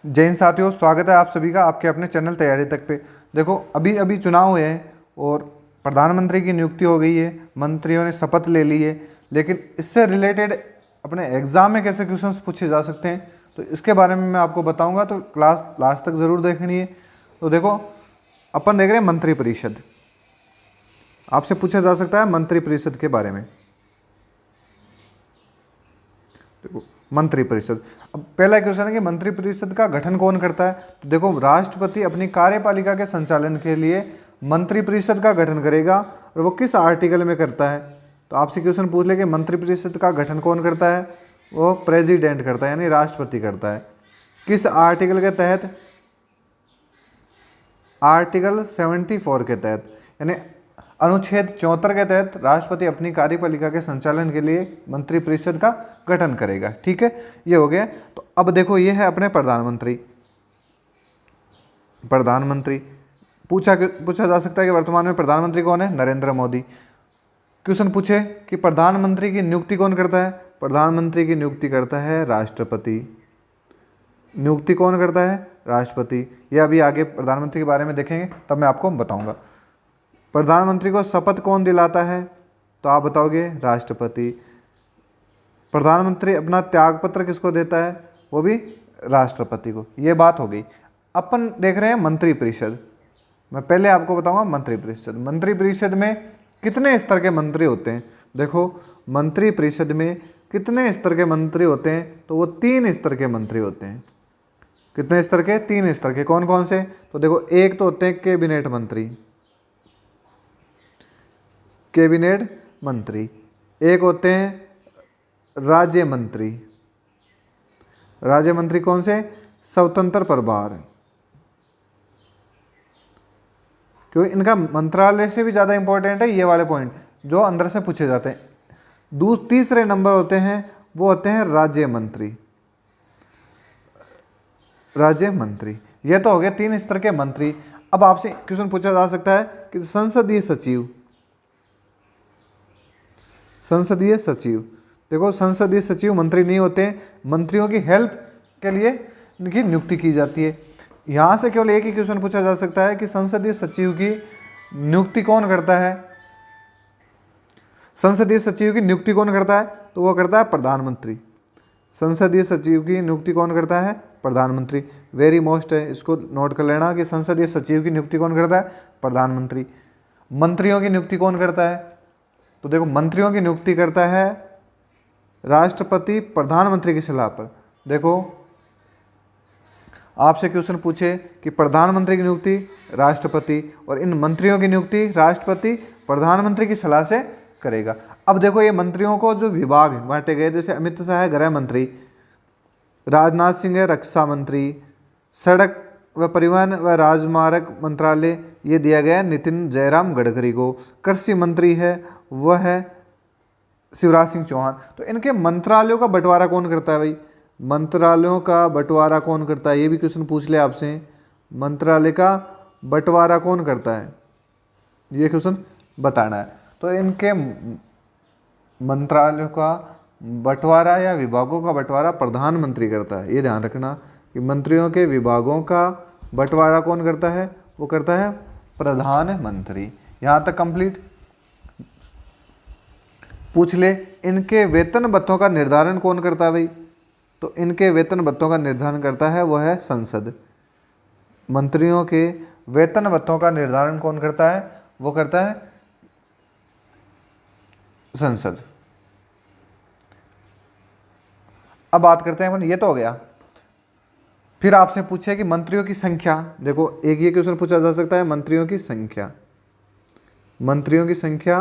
जय हिंद साथियों, स्वागत है आप सभी का आपके अपने चैनल तैयारी तक पे। देखो अभी अभी चुनाव हुए हैं और प्रधानमंत्री की नियुक्ति हो गई है, मंत्रियों ने शपथ ले ली है। लेकिन इससे रिलेटेड अपने एग्जाम में कैसे क्वेश्चंस पूछे जा सकते हैं तो इसके बारे में मैं आपको बताऊंगा, तो क्लास लास्ट तक ज़रूर देखनी है। तो देखो अपन देख रहे हैं मंत्रिपरिषद, आपसे पूछा जा सकता है मंत्रिपरिषद के बारे में। देखो मंत्रिपरिषद, अब पहला क्वेश्चन है कि मंत्रिपरिषद का गठन कौन करता है। तो देखो राष्ट्रपति अपनी कार्यपालिका के संचालन के लिए मंत्रिपरिषद का गठन करेगा और वो किस आर्टिकल में करता है। तो आपसे क्वेश्चन पूछ ले कि मंत्रिपरिषद का गठन कौन करता है, वो प्रेसिडेंट करता है यानी राष्ट्रपति करता है। किस आर्टिकल के तहत, आर्टिकल 74 के तहत यानी अनुच्छेद 74 के तहत राष्ट्रपति अपनी कार्यपालिका के संचालन के लिए मंत्रिपरिषद का गठन करेगा। ठीक है, ये हो गया। तो अब देखो ये है अपने प्रधानमंत्री। प्रधानमंत्री पूछा जा सकता है कि वर्तमान में प्रधानमंत्री कौन है, नरेंद्र मोदी। क्वेश्चन पूछे कि प्रधानमंत्री की नियुक्ति कौन करता है, प्रधानमंत्री की नियुक्ति करता है राष्ट्रपति। नियुक्ति कौन करता है, राष्ट्रपति। यह अभी आगे प्रधानमंत्री के बारे में देखेंगे तब मैं आपको बताऊंगा। प्रधानमंत्री को शपथ कौन दिलाता है, तो आप बताओगे राष्ट्रपति। प्रधानमंत्री अपना त्यागपत्र किसको देता है, वो भी राष्ट्रपति को। ये बात हो गई। अपन देख रहे हैं मंत्रिपरिषद। मैं पहले आपको बताऊंगा मंत्रिपरिषद। मंत्रिपरिषद में कितने स्तर के मंत्री होते हैं। देखो मंत्रिपरिषद में कितने स्तर के मंत्री होते हैं, तो वो 3 स्तर के मंत्री होते हैं। कितने स्तर के, 3 स्तर के। कौन कौन से, तो देखो एक तो होते हैं कैबिनेट मंत्री, कैबिनेट मंत्री। एक होते हैं राज्य मंत्री। राज्य मंत्री कौन से, स्वतंत्र प्रभार, क्योंकि इनका मंत्रालय से भी ज़्यादा इंपॉर्टेंट है ये वाले पॉइंट जो अंदर से पूछे जाते हैं। तीसरे नंबर होते हैं वो होते हैं राज्य मंत्री। राज्य मंत्री, ये तो हो गए 3 स्तर के मंत्री। अब आपसे क्वेश्चन पूछा जा सकता है कि संसदीय सचिव, संसदीय सचिव। देखो संसदीय सचिव मंत्री नहीं होते, मंत्रियों की हेल्प के लिए इनकी नियुक्ति की जाती है। यहाँ से केवल एक ही क्वेश्चन पूछा जा सकता है कि संसदीय सचिव की नियुक्ति कौन करता है। संसदीय सचिव की नियुक्ति कौन करता है, तो वो करता है प्रधानमंत्री। संसदीय सचिव की नियुक्ति कौन करता है, प्रधानमंत्री। वेरी मोस्ट है, इसको नोट कर लेना कि संसदीय सचिव की नियुक्ति कौन करता है, प्रधानमंत्री। मंत्रियों की नियुक्ति कौन करता है, तो देखो मंत्रियों की नियुक्ति करता है राष्ट्रपति प्रधानमंत्री की सलाह पर। देखो आपसे क्वेश्चन पूछे कि प्रधानमंत्री की नियुक्ति राष्ट्रपति और इन मंत्रियों की नियुक्ति राष्ट्रपति प्रधानमंत्री की सलाह से करेगा। अब देखो ये मंत्रियों को जो विभाग बांटे गए, जैसे अमित शाह है गृह मंत्री, राजनाथ सिंह है रक्षा मंत्री, सड़क व परिवहन व राजमार्ग मंत्रालय ये दिया गया है नितिन जयराम गडकरी को। कृषि मंत्री है वह है शिवराज सिंह चौहान। तो इनके मंत्रालयों का बंटवारा कौन करता है भाई, मंत्रालयों का बंटवारा कौन करता है, ये भी क्वेश्चन पूछ ले आपसे। मंत्रालय का बंटवारा कौन करता है, ये क्वेश्चन बताना है। तो इनके मंत्रालयों का बंटवारा या विभागों का बंटवारा प्रधानमंत्री करता है। ये ध्यान रखना कि मंत्रियों के विभागों का बंटवारा कौन करता है, वो करता है प्रधानमंत्री। यहाँ तक कंप्लीट। पूछ ले इनके वेतन भत्तों का निर्धारण कौन करता है भाई, तो इनके वेतन भत्तों का निर्धारण करता है वो है संसद। मंत्रियों के वेतन भत्तों का निर्धारण कौन करता है, वो करता है संसद। अब बात करते हैं अपन, ये तो हो गया। फिर आपसे पूछे कि मंत्रियों की संख्या। देखो एक ये क्वेश्चन पूछा जा सकता है, मंत्रियों की संख्या, मंत्रियों की संख्या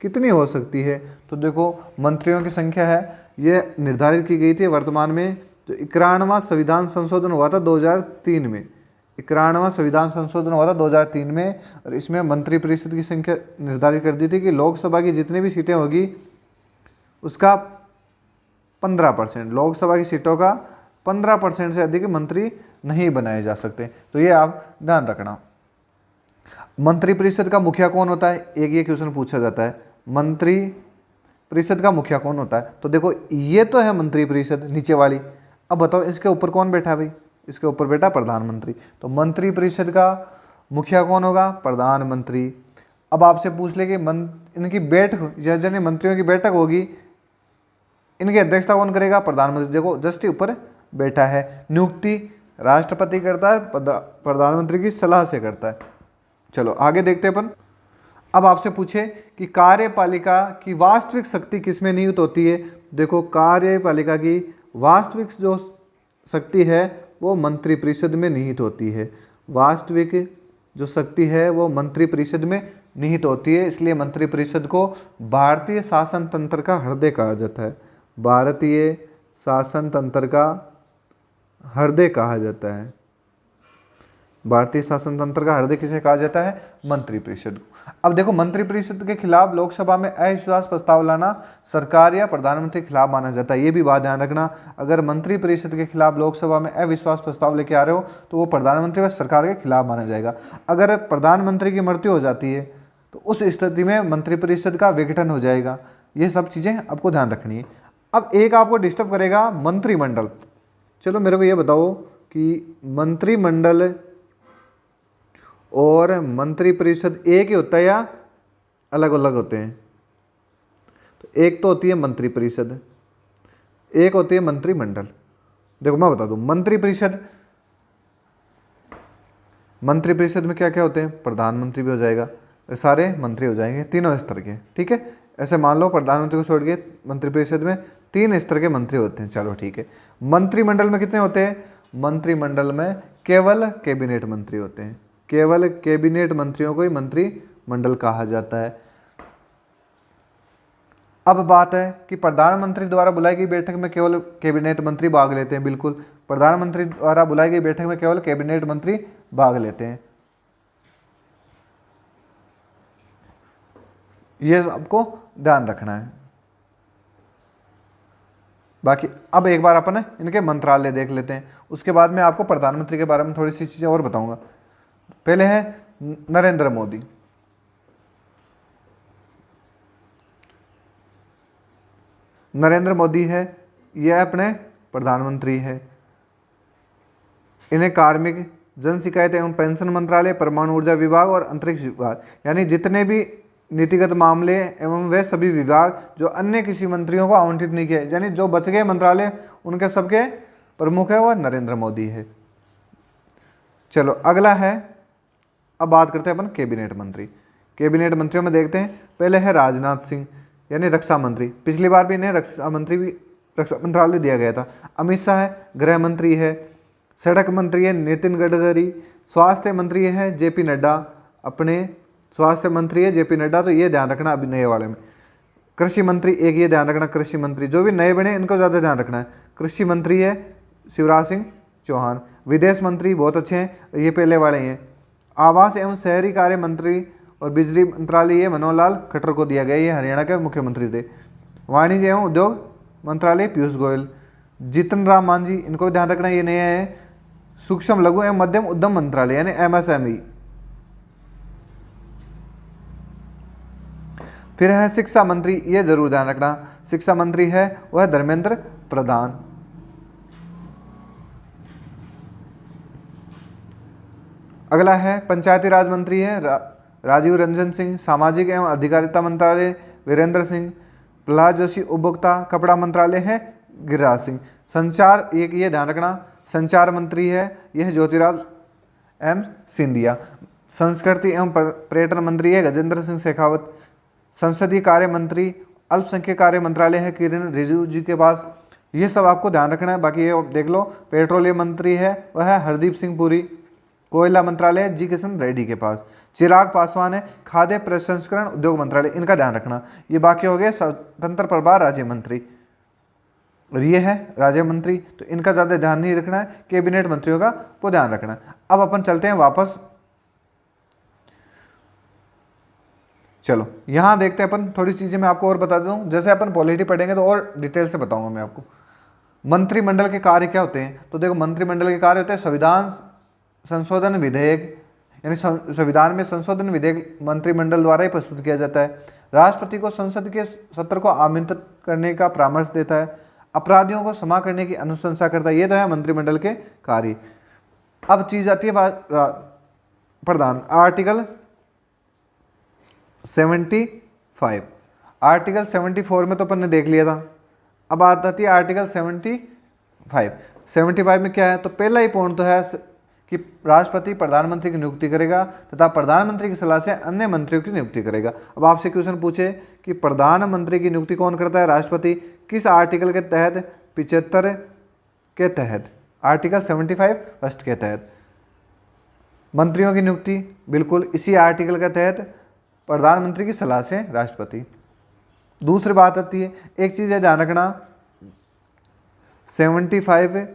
कितनी हो सकती है। तो देखो मंत्रियों की संख्या है ये निर्धारित की गई थी वर्तमान में जो 91वां संविधान संशोधन हुआ था 2003 में। 91वां संविधान संशोधन हुआ था 2003 में और इसमें मंत्रिपरिषद की संख्या निर्धारित कर दी थी कि लोकसभा की जितनी भी सीटें होगी उसका 15%, लोकसभा की सीटों का 15% से अधिक मंत्री नहीं बनाए जा सकते। तो ये आप ध्यान रखना। मंत्रिपरिषद का मुखिया कौन होता है, एक ये क्वेश्चन पूछा जाता है। मंत्री परिषद का मुखिया कौन होता है, तो देखो ये तो है मंत्रिपरिषद नीचे वाली। अब बताओ इसके ऊपर कौन बैठा भाई, इसके ऊपर बेटा प्रधानमंत्री। तो मंत्रिपरिषद का मुखिया कौन होगा? प्रधानमंत्री। अब आपसे पूछ ले कि इनकी बैठक या जिन मंत्रियों की बैठक होगी, इनकी अध्यक्षता कौन करेगा? प्रधानमंत्री। देखो जस्ट ऊपर बैठा है। नियुक्ति राष्ट्रपति करता है, प्रधानमंत्री की सलाह से करता है। चलो आगे देखते हैं अपन। अब आपसे पूछे कि कार्यपालिका की वास्तविक शक्ति किसमें निहित होती है? देखो कार्यपालिका की वास्तविक जो शक्ति है वो मंत्रिपरिषद में निहित होती है। वास्तविक जो शक्ति है वो मंत्रिपरिषद में निहित होती है, इसलिए मंत्रिपरिषद को भारतीय शासन तंत्र का हृदय कहा जाता है। भारतीय शासन तंत्र का हृदय कहा जाता है। भारतीय शासन तंत्र का हृदय किसे कहा जाता है? मंत्रिपरिषद को। अब देखो मंत्रिपरिषद के खिलाफ लोकसभा में अविश्वास प्रस्ताव लाना सरकार या प्रधानमंत्री के खिलाफ माना जाता है। ये भी बात ध्यान रखना, अगर मंत्रिपरिषद के खिलाफ लोकसभा में अविश्वास प्रस्ताव लेके आ रहे हो तो वो प्रधानमंत्री व सरकार के खिलाफ माना जाएगा। अगर प्रधानमंत्री की मृत्यु हो जाती है तो उस स्थिति में मंत्रिपरिषद का विघटन हो जाएगा। ये सब चीज़ें आपको ध्यान रखनी है। अब एक आपको डिस्टर्ब करेगा मंत्रिमंडल। चलो मेरे को ये बताओ कि मंत्रिमंडल और मंत्रिपरिषद एक ही होता है या अलग अलग होते हैं? तो एक तो होती है मंत्रिपरिषद, एक होती है मंत्रिमंडल। देखो मैं बता दूं, मंत्रिपरिषद में क्या क्या होते हैं? प्रधानमंत्री भी हो जाएगा, सारे मंत्री हो जाएंगे, तीनों स्तर के। ठीक है, ऐसे मान लो प्रधानमंत्री को छोड़ के मंत्रिपरिषद में 3 स्तर के मंत्री होते हैं। चलो ठीक है। मंत्रिमंडल में कितने होते हैं? मंत्रिमंडल में केवल कैबिनेट मंत्री होते हैं। केवल कैबिनेट मंत्रियों को ही मंत्रिमंडल कहा जाता है। अब बात है कि प्रधानमंत्री द्वारा बुलाई गई बैठक में केवल कैबिनेट मंत्री भाग लेते हैं। बिल्कुल, प्रधानमंत्री द्वारा बुलाई गई बैठक में केवल कैबिनेट मंत्री भाग लेते हैं। ये आपको ध्यान रखना है। बाकी अब एक बार अपन इनके मंत्रालय देख लेते हैं, उसके बाद में आपको प्रधानमंत्री के बारे में थोड़ी सी चीज़ें और बताऊंगा। पहले है नरेंद्र मोदी। नरेंद्र मोदी है, यह अपने प्रधानमंत्री है। इन्हें कार्मिक, जन शिकायत एवं पेंशन मंत्रालय, परमाणु ऊर्जा विभाग और अंतरिक्ष विभाग, यानी जितने भी नीतिगत मामले एवं वे सभी विभाग जो अन्य किसी मंत्रियों को आवंटित नहीं किए, यानी जो बच गए मंत्रालय उनके सबके प्रमुख है वह नरेंद्र मोदी है। चलो अगला है, अब बात करते हैं अपन कैबिनेट मंत्री। कैबिनेट मंत्रियों में देखते हैं, पहले है राजनाथ सिंह यानी रक्षा मंत्री। पिछली बार भी इन्हें रक्षा मंत्रालय दिया गया था। अमित शाह है, गृह मंत्री है। सड़क मंत्री है नितिन गडकरी। स्वास्थ्य मंत्री है जेपी नड्डा, अपने स्वास्थ्य मंत्री है जेपी नड्डा, तो ये ध्यान रखना अभी नए वाले में। कृषि मंत्री एक, ये ध्यान रखना, कृषि मंत्री जो भी नए बने इनको ज़्यादा ध्यान रखना है। कृषि मंत्री है शिवराज सिंह चौहान। विदेश मंत्री बहुत अच्छे हैं, ये पहले वाले ही हैं। आवास एवं शहरी कार्य मंत्री और बिजली मंत्रालय ये मनोहर लाल खट्टर को दिया गया, ये हरियाणा के मुख्यमंत्री थे। वाणिज्य एवं उद्योग मंत्रालय पीयूष गोयल। जितन राम मांझी, इनको भी ध्यान रखना, ये नया है। सूक्ष्म लघु एवं मध्यम उद्यम मंत्रालय यानी MSME। फिर है शिक्षा मंत्री, ये जरूर ध्यान रखना, शिक्षा मंत्री है वह धर्मेंद्र प्रधान। अगला है पंचायती राज मंत्री है राजीव रंजन सिंह। सामाजिक एवं अधिकारिता मंत्रालय वीरेंद्र सिंह। प्रहलाद जोशी उपभोक्ता कपड़ा मंत्रालय है गिरिराज सिंह। संचार एक, ये ध्यान रखना, संचार मंत्री है यह ज्योतिरादित्य सिंधिया। संस्कृति एवं पर्यटन मंत्री है गजेंद्र सिंह शेखावत। संसदीय कार्य मंत्री अल्पसंख्यक कार्य मंत्रालय है किरण रिजिजू जी के पास। ये सब आपको ध्यान रखना है। बाकी ये देख लो, पेट्रोलियम मंत्री है वह है हरदीप सिंह पुरी। कोयला मंत्रालय जी किशन रेड्डी के पास। चिराग पासवान है खाद्य प्रसंस्करण उद्योग मंत्रालय, इनका ध्यान रखना। ये बाकी हो गए स्वतंत्र प्रभार राज्य मंत्री, और ये है राज्य मंत्री, तो इनका ज़्यादा ध्यान नहीं रखना है, कैबिनेट मंत्रियों का वो ध्यान रखना है। अब अपन चलते हैं वापस, चलो यहाँ देखते हैं अपन थोड़ी चीज़ें मैं आपको और बता देता हूँ। जैसे अपन पॉलिटी पढ़ेंगे तो और डिटेल से बताऊंगा मैं आपको। मंत्रिमंडल के कार्य क्या होते हैं, तो देखो मंत्रिमंडल के कार्य होते हैं संविधान संशोधन विधेयक, यानी संविधान में संशोधन विधेयक मंत्रिमंडल द्वारा ही प्रस्तुत किया जाता है। राष्ट्रपति को संसद के सत्र को आमंत्रित करने का परामर्श देता है। अपराधियों को क्षमा करने की अनुशंसा करता है। ये तो है मंत्रिमंडल के कार्य। अब चीज आती है प्रधान आर्टिकल 75। आर्टिकल 74 में तो अपन ने देख लिया था। अब बात आती है आर्टिकल 75। 75 में क्या है, तो पहला ही पॉइंट तो है कि राष्ट्रपति प्रधानमंत्री की नियुक्ति करेगा तथा प्रधानमंत्री की सलाह से अन्य मंत्रियों की नियुक्ति करेगा। अब आपसे क्वेश्चन पूछे कि प्रधानमंत्री की नियुक्ति कौन करता है, राष्ट्रपति, किस आर्टिकल के तहत, 75 के तहत, आर्टिकल 75 फर्स्ट के तहत। मंत्रियों की नियुक्ति बिल्कुल इसी आर्टिकल के तहत प्रधानमंत्री की सलाह से राष्ट्रपति। दूसरी बात आती है, एक चीज़ है ध्यान रखना, 75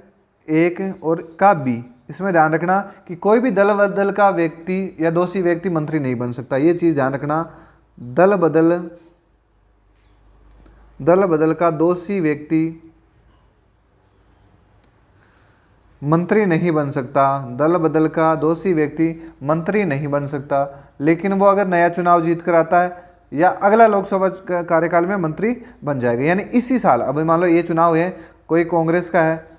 एक और का बी, इसमें ध्यान रखना कि कोई भी दल बदल का व्यक्ति या दोषी व्यक्ति मंत्री नहीं बन सकता। ये चीज़ ध्यान रखना, दल बदल का दोषी व्यक्ति मंत्री नहीं बन सकता। दल बदल का दोषी व्यक्ति मंत्री नहीं बन सकता, लेकिन वो अगर नया चुनाव जीत कर आता है या अगला लोकसभा कार्यकाल में मंत्री बन जाएगा। यानी इसी साल, अभी मान लो ये चुनाव है, कोई कांग्रेस का है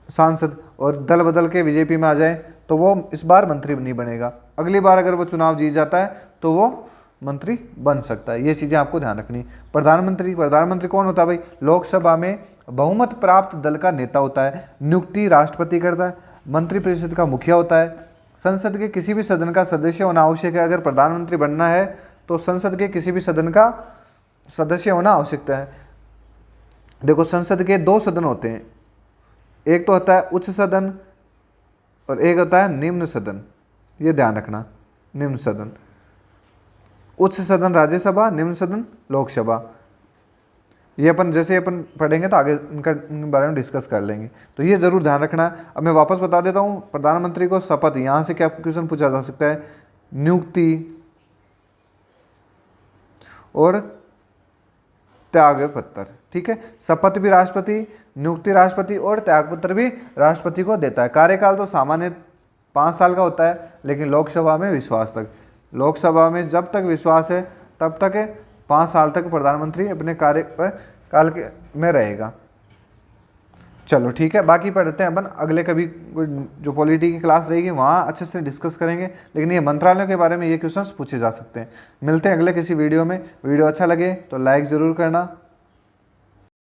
सांसद और दल बदल के बीजेपी में आ जाए तो वो इस बार मंत्री नहीं बनेगा, अगली बार अगर वो चुनाव जीत जाता है तो वो मंत्री बन सकता है। ये चीज़ें आपको ध्यान रखनी। प्रधानमंत्री कौन होता है भाई, लोकसभा में बहुमत प्राप्त दल का नेता होता है। नियुक्ति राष्ट्रपति करता है। मंत्रिपरिषद का मुखिया होता है। संसद के किसी भी सदन का सदस्य होना आवश्यक है। अगर प्रधानमंत्री बनना है तो संसद के किसी भी सदन का सदस्य होना आवश्यक है। देखो संसद के 2 सदन होते हैं, एक तो होता है उच्च सदन और एक होता है निम्न सदन। ये ध्यान रखना, निम्न सदन, उच्च सदन राज्यसभा, निम्न सदन लोकसभा। ये अपन जैसे अपन पढ़ेंगे तो आगे इनके बारे में डिस्कस कर लेंगे, तो ये जरूर ध्यान रखना। अब मैं वापस बता देता हूँ, प्रधानमंत्री को शपथ, यहाँ से क्या क्वेश्चन पूछा जा सकता है, नियुक्ति और त्यागपत्र। ठीक है, शपथ भी राष्ट्रपति, नियुक्ति राष्ट्रपति और त्यागपत्र भी राष्ट्रपति को देता है। कार्यकाल तो सामान्य 5 साल का होता है, लेकिन लोकसभा में विश्वास तक, लोकसभा में जब तक विश्वास है तब तक 5 साल तक प्रधानमंत्री अपने कार्यकाल के में रहेगा। चलो ठीक है, बाकी पढ़ते हैं अपन अगले कभी जो पॉलिटी की क्लास रहेगी वहाँ अच्छे से डिस्कस करेंगे, लेकिन ये मंत्रालयों के बारे में ये क्वेश्चंस पूछे जा सकते हैं। मिलते हैं अगले किसी वीडियो में। वीडियो अच्छा लगे तो लाइक ज़रूर करना।